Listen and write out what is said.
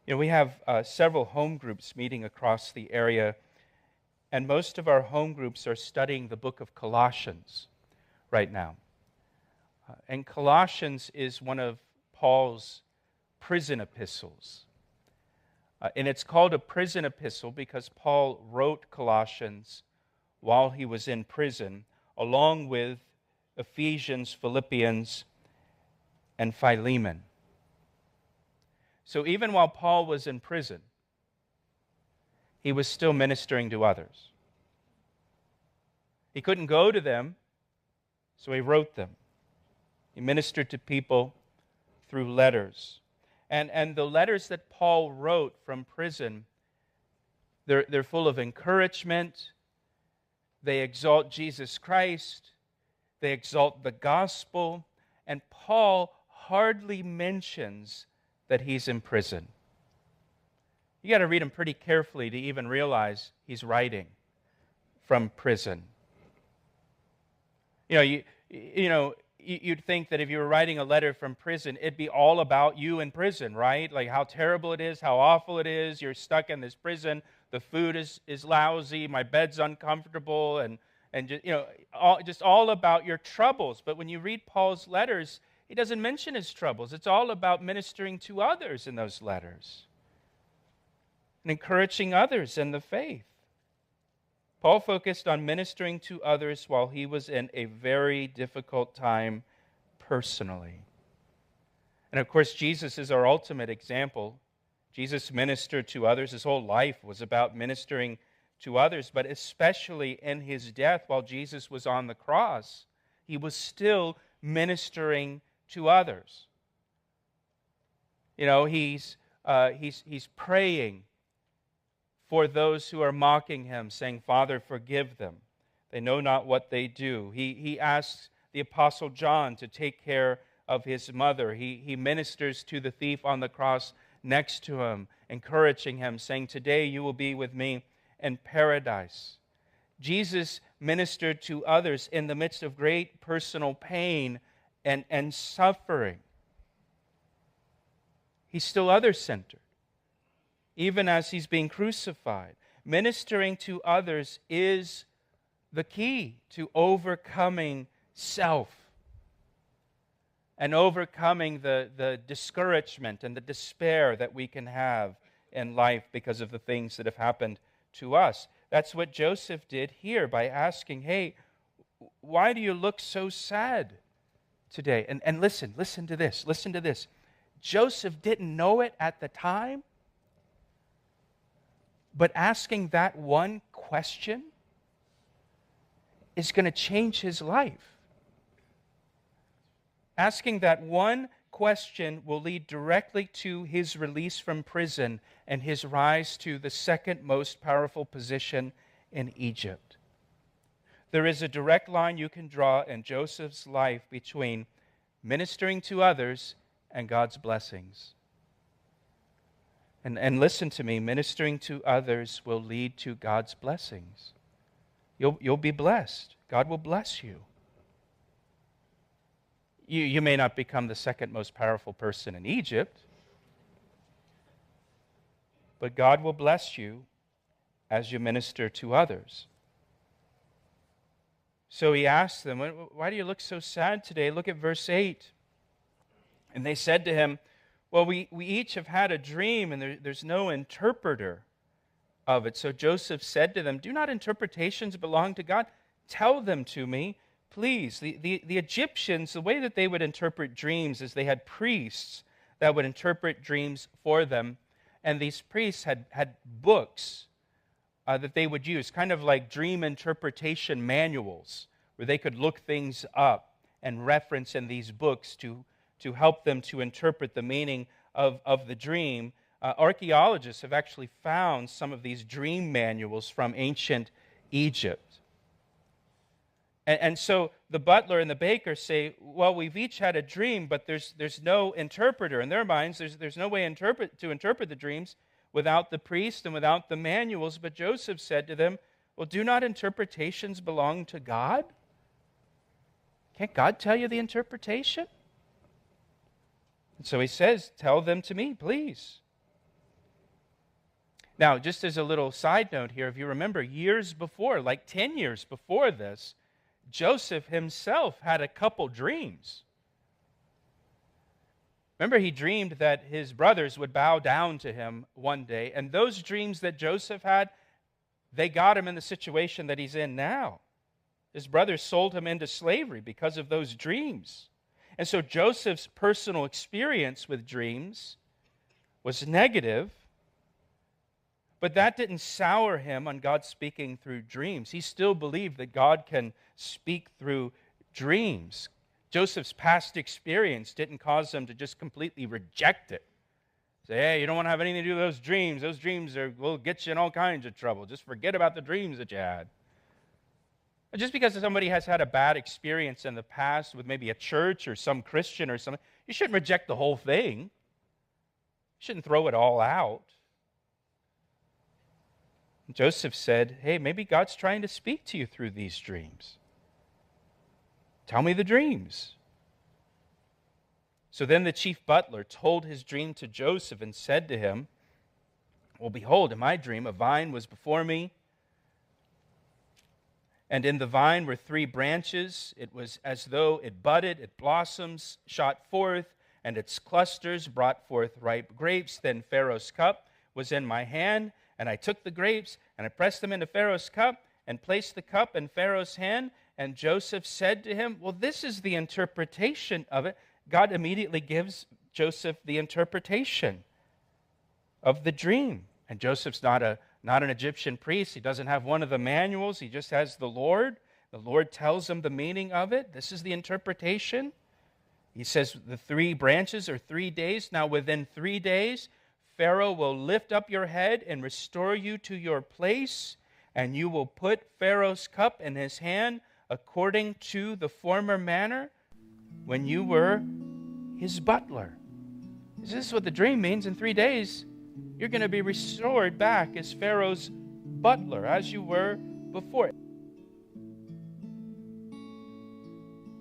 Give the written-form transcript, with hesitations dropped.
We have several home groups meeting across the area, and most of our home groups are studying the book of Colossians right now. And Colossians is one of Paul's prison epistles. And it's called a prison epistle because Paul wrote Colossians while he was in prison, along with Ephesians, Philippians, and Philemon. So even while Paul was in prison, he was still ministering to others. He couldn't go to them, so he wrote them. He ministered to people through letters. And the letters that Paul wrote from prison, they're full of encouragement. They exalt Jesus Christ. They exalt the gospel. And Paul hardly mentions that he's in prison. You got to read him pretty carefully to even realize he's writing from prison. You'd think that if you were writing a letter from prison, it'd be all about you in prison, right? Like how terrible it is, how awful it is. You're stuck in this prison. The food is lousy. My bed's uncomfortable, and just all about your troubles. But when you read Paul's letters, he doesn't mention his troubles. It's all about ministering to others in those letters and encouraging others in the faith. Paul focused on ministering to others while he was in a very difficult time personally. And of course, Jesus is our ultimate example. Jesus ministered to others. His whole life was about ministering to others, but especially in his death while Jesus was on the cross, he was still ministering to others. He's praying for those who are mocking him, saying, Father, forgive them. They know not what they do. He asks the Apostle John to take care of his mother. He ministers to the thief on the cross next to him, encouraging him, saying, today you will be with me in paradise. Jesus ministered to others in the midst of great personal pain and suffering. He's still other-centered, even as he's being crucified. Ministering to others is the key to overcoming self and overcoming the discouragement and the despair that we can have in life because of the things that have happened to us. That's what Joseph did here by asking, hey, why do you look so sad today? And listen to this. Joseph didn't know it at the time, but asking that one question is going to change his life. Asking that one question will lead directly to his release from prison and his rise to the second most powerful position in Egypt. There is a direct line you can draw in Joseph's life between ministering to others and God's blessings. And listen to me, ministering to others will lead to God's blessings. You'll be blessed. God will bless you. You may not become the second most powerful person in Egypt, but God will bless you as you minister to others. So he asked them, why do you look so sad today? Look at verse 8. And they said to him, well, we each have had a dream, and there's no interpreter of it. So Joseph said to them, do not interpretations belong to God? Tell them to me, please. The Egyptians, the way that they would interpret dreams is they had priests that would interpret dreams for them. And these priests had books that they would use, kind of like dream interpretation manuals, where they could look things up and reference in these books to help them to interpret the meaning of the dream. Archaeologists have actually found some of these dream manuals from ancient Egypt. And so the butler and the baker say, well, we've each had a dream, but there's no interpreter. In their minds, there's no way to interpret the dreams without the priest and without the manuals. But Joseph said to them, well, do not interpretations belong to God? Can't God tell you the interpretation? And so he says, tell them to me, please. Now, just as a little side note here, if you remember years before, like 10 years before this, Joseph himself had a couple dreams. Remember, he dreamed that his brothers would bow down to him one day, and those dreams that Joseph had, they got him in the situation that he's in now. His brothers sold him into slavery because of those dreams. And so Joseph's personal experience with dreams was negative, but that didn't sour him on God speaking through dreams. He still believed that God can speak through dreams. Joseph's past experience didn't cause him to just completely reject it. Say, hey, you don't want to have anything to do with those dreams. Those dreams will get you in all kinds of trouble. Just forget about the dreams that you had. But just because somebody has had a bad experience in the past with maybe a church or some Christian or something, you shouldn't reject the whole thing. You shouldn't throw it all out. Joseph said, hey, maybe God's trying to speak to you through these dreams. Tell me the dreams. So then the chief butler told his dream to Joseph and said to him, well, behold, in my dream a vine was before me, and in the vine were 3 branches. It was as though it budded, its blossoms shot forth, and its clusters brought forth ripe grapes. Then Pharaoh's cup was in my hand, and I took the grapes, and I pressed them into Pharaoh's cup, and placed the cup in Pharaoh's hand. And Joseph said to him, well, this is the interpretation of it. God immediately gives Joseph the interpretation of the dream. And Joseph's not an Egyptian priest. He doesn't have one of the manuals. He just has the Lord. The Lord tells him the meaning of it. This is the interpretation. He says the 3 branches are 3 days. Now within 3 days, Pharaoh will lift up your head and restore you to your place, and you will put Pharaoh's cup in his hand according to the former manner when you were his butler. This is what the dream means. In 3 days, you're going to be restored back as Pharaoh's butler, as you were before.